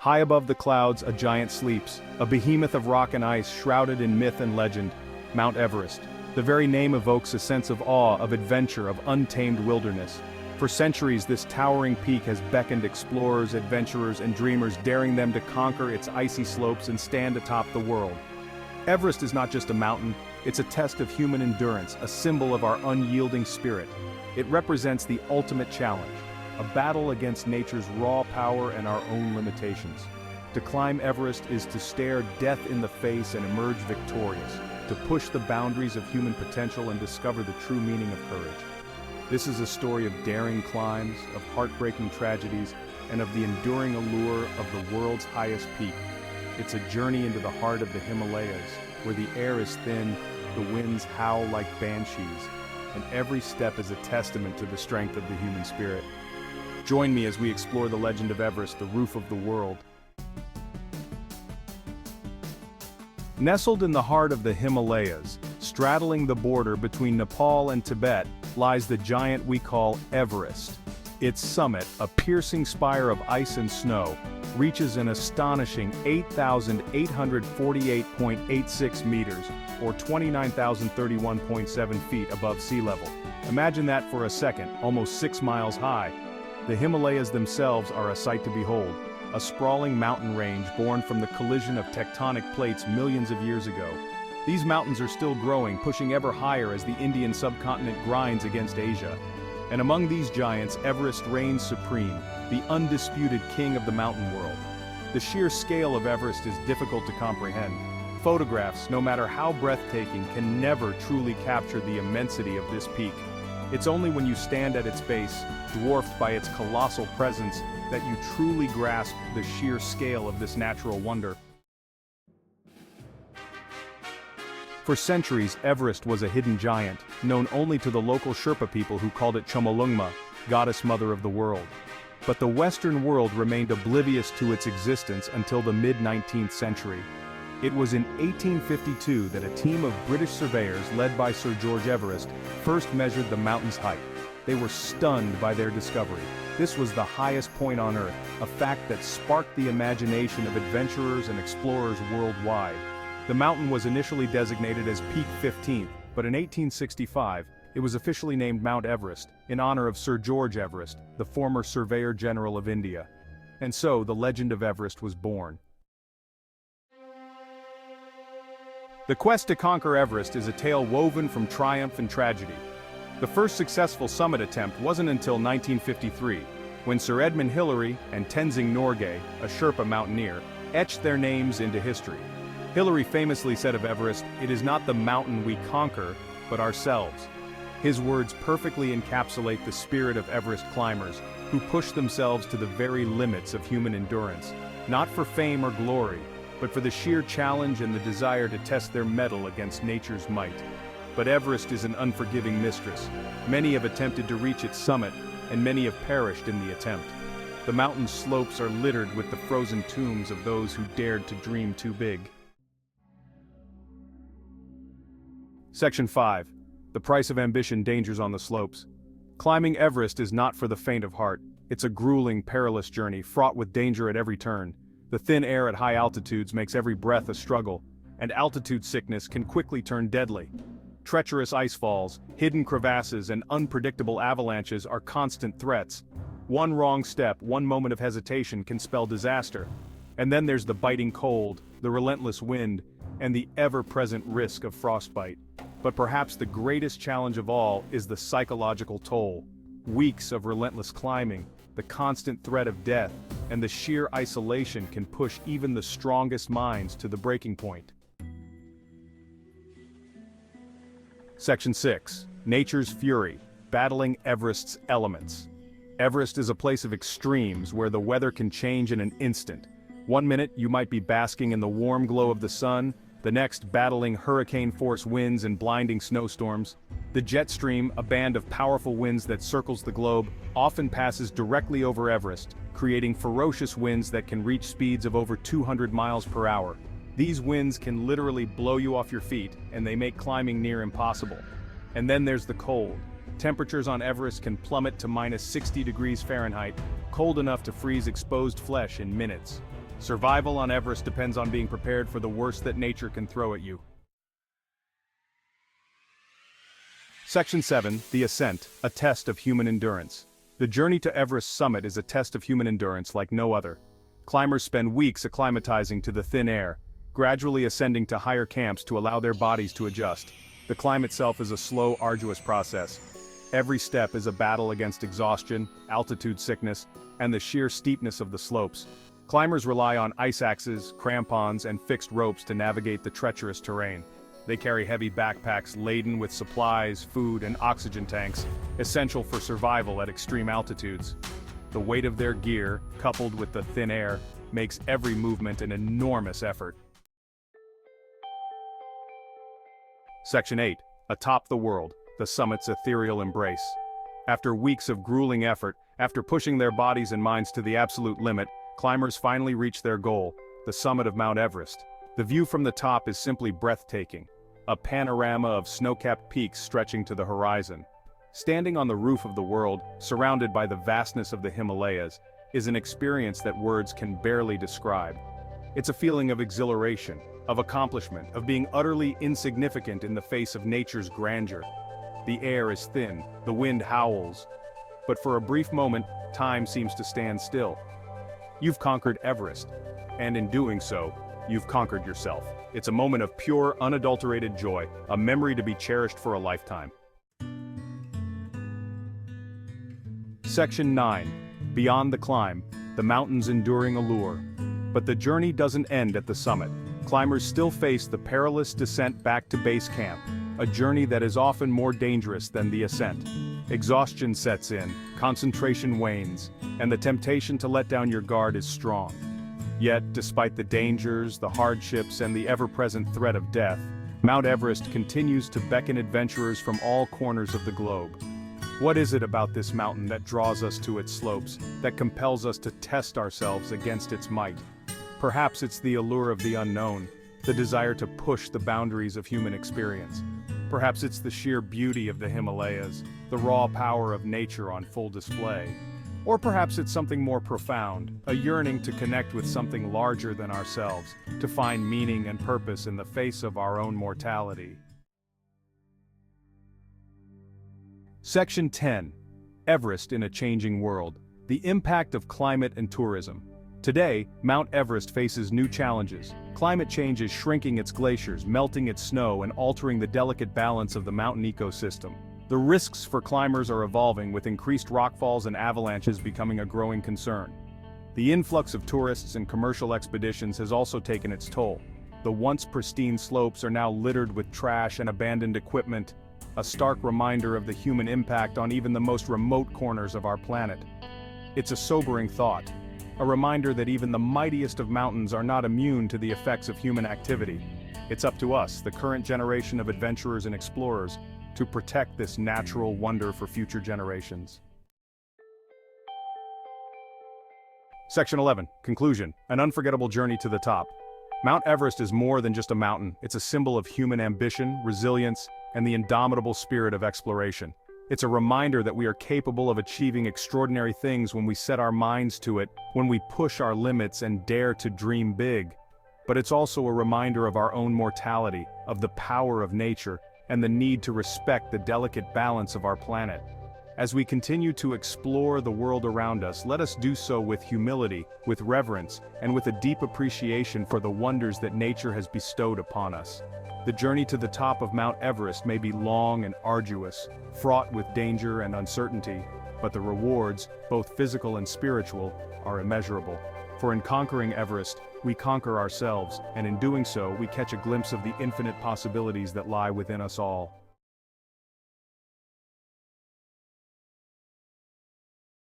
High above the clouds, a giant sleeps, a behemoth of rock and ice shrouded in myth and legend, Mount Everest. The very name evokes a sense of awe, of adventure, of untamed wilderness. For centuries, this towering peak has beckoned explorers, adventurers, and dreamers, daring them to conquer its icy slopes and stand atop the world. Everest is not just a mountain, it's a test of human endurance, a symbol of our unyielding spirit. It represents the ultimate challenge, a battle against nature's raw power and our own limitations. To climb Everest is to stare death in the face and emerge victorious, to push the boundaries of human potential and discover the true meaning of courage. This is a story of daring climbs, of heartbreaking tragedies, and of the enduring allure of the world's highest peak. It's a journey into the heart of the Himalayas, where the air is thin, the winds howl like banshees, and every step is a testament to the strength of the human spirit. Join me as we explore the legend of Everest, the roof of the world. Nestled in the heart of the Himalayas, straddling the border between Nepal and Tibet, lies the giant we call Everest. Its summit, a piercing spire of ice and snow, reaches an astonishing 8,848.86 meters, or 29,031.7 feet above sea level. Imagine that for a second, almost 6 miles high. The Himalayas themselves are a sight to behold, a sprawling mountain range born from the collision of tectonic plates millions of years ago. These mountains are still growing, pushing ever higher as the Indian subcontinent grinds against Asia. And among these giants, Everest reigns supreme, the undisputed king of the mountain world. The sheer scale of Everest is difficult to comprehend. Photographs, no matter how breathtaking, can never truly capture the immensity of this peak. It's only when you stand at its base, dwarfed by its colossal presence, that you truly grasp the sheer scale of this natural wonder. For centuries, Everest was a hidden giant, known only to the local Sherpa people who called it Chomolungma, goddess mother of the world. But the Western world remained oblivious to its existence until the mid-19th century. It was in 1852 that a team of British surveyors led by Sir George Everest first measured the mountain's height. They were stunned by their discovery. This was the highest point on Earth, a fact that sparked the imagination of adventurers and explorers worldwide. The mountain was initially designated as Peak 15th, but in 1865, it was officially named Mount Everest, in honor of Sir George Everest, the former Surveyor General of India. And so, the legend of Everest was born. The quest to conquer Everest is a tale woven from triumph and tragedy. The first successful summit attempt wasn't until 1953, when Sir Edmund Hillary and Tenzing Norgay, a Sherpa mountaineer, etched their names into history. Hillary famously said of Everest, "It is not the mountain we conquer, but ourselves." His words perfectly encapsulate the spirit of Everest climbers, who push themselves to the very limits of human endurance, not for fame or glory, but for the sheer challenge and the desire to test their mettle against nature's might. But Everest is an unforgiving mistress. Many have attempted to reach its summit, and many have perished in the attempt. The mountain's slopes are littered with the frozen tombs of those who dared to dream too big. Section 5. The price of ambition, dangers on the slopes. Climbing Everest is not for the faint of heart. It's a grueling, perilous journey, fraught with danger at every turn. The thin air at high altitudes makes every breath a struggle, and altitude sickness can quickly turn deadly. Treacherous icefalls, hidden crevasses, and unpredictable avalanches are constant threats. One wrong step, one moment of hesitation can spell disaster. And then there's the biting cold, the relentless wind, and the ever-present risk of frostbite. But perhaps the greatest challenge of all is the psychological toll. Weeks of relentless climbing, the constant threat of death, and the sheer isolation can push even the strongest minds to the breaking point. Section 6. Nature's Fury, battling Everest's elements. Everest is a place of extremes where the weather can change in an instant. One minute you might be basking in the warm glow of the sun, the next battling hurricane-force winds and blinding snowstorms. The jet stream, a band of powerful winds that circles the globe, often passes directly over Everest, creating ferocious winds that can reach speeds of over 200 miles per hour. These winds can literally blow you off your feet, and they make climbing near impossible. And then there's the cold. Temperatures on Everest can plummet to -60 degrees Fahrenheit, cold enough to freeze exposed flesh in minutes. Survival on Everest depends on being prepared for the worst that nature can throw at you. Section 7, The Ascent, a test of human endurance. The journey to Everest's summit is a test of human endurance like no other. Climbers spend weeks acclimatizing to the thin air, gradually ascending to higher camps to allow their bodies to adjust. The climb itself is a slow, arduous process. Every step is a battle against exhaustion, altitude sickness, and the sheer steepness of the slopes. Climbers rely on ice axes, crampons, and fixed ropes to navigate the treacherous terrain. They carry heavy backpacks laden with supplies, food, and oxygen tanks, essential for survival at extreme altitudes. The weight of their gear, coupled with the thin air, makes every movement an enormous effort. Section 8. Atop the world, the summit's ethereal embrace. After weeks of grueling effort, after pushing their bodies and minds to the absolute limit, climbers finally reach their goal, the summit of Mount Everest. The view from the top is simply breathtaking, a panorama of snow-capped peaks stretching to the horizon. Standing on the roof of the world, surrounded by the vastness of the Himalayas, is an experience that words can barely describe. It's a feeling of exhilaration, of accomplishment, of being utterly insignificant in the face of nature's grandeur. The air is thin, the wind howls, but for a brief moment, time seems to stand still. You've conquered Everest, and in doing so, you've conquered yourself. It's a moment of pure, unadulterated joy, a memory to be cherished for a lifetime. Section 9. Beyond the climb, the mountain's enduring allure. But the journey doesn't end at the summit. Climbers still face the perilous descent back to base camp, a journey that is often more dangerous than the ascent. Exhaustion sets in, concentration wanes, and the temptation to let down your guard is strong. Yet, despite the dangers, the hardships, and the ever-present threat of death, Mount Everest continues to beckon adventurers from all corners of the globe. What is it about this mountain that draws us to its slopes, that compels us to test ourselves against its might? Perhaps it's the allure of the unknown, the desire to push the boundaries of human experience. Perhaps it's the sheer beauty of the Himalayas, the raw power of nature on full display. Or perhaps it's something more profound, a yearning to connect with something larger than ourselves, to find meaning and purpose in the face of our own mortality. Section 10. Everest in a Changing World. The Impact of Climate and Tourism. Today, Mount Everest faces new challenges. Climate change is shrinking its glaciers, melting its snow, and altering the delicate balance of the mountain ecosystem. The risks for climbers are evolving, with increased rockfalls and avalanches becoming a growing concern. The influx of tourists and commercial expeditions has also taken its toll. The once pristine slopes are now littered with trash and abandoned equipment, a stark reminder of the human impact on even the most remote corners of our planet. It's a sobering thought, a reminder that even the mightiest of mountains are not immune to the effects of human activity. It's up to us, the current generation of adventurers and explorers, to protect this natural wonder for future generations. Section 11. Conclusion. An unforgettable journey to the top. Mount Everest is more than just a mountain. It's a symbol of human ambition, resilience, and the indomitable spirit of exploration. It's a reminder that we are capable of achieving extraordinary things when we set our minds to it, when we push our limits and dare to dream big. But it's also a reminder of our own mortality, of the power of nature, and the need to respect the delicate balance of our planet. As we continue to explore the world around us, let us do so with humility, with reverence, and with a deep appreciation for the wonders that nature has bestowed upon us. The journey to the top of Mount Everest may be long and arduous, fraught with danger and uncertainty, but the rewards, both physical and spiritual, are immeasurable. For in conquering Everest, we conquer ourselves, and in doing so, we catch a glimpse of the infinite possibilities that lie within us all.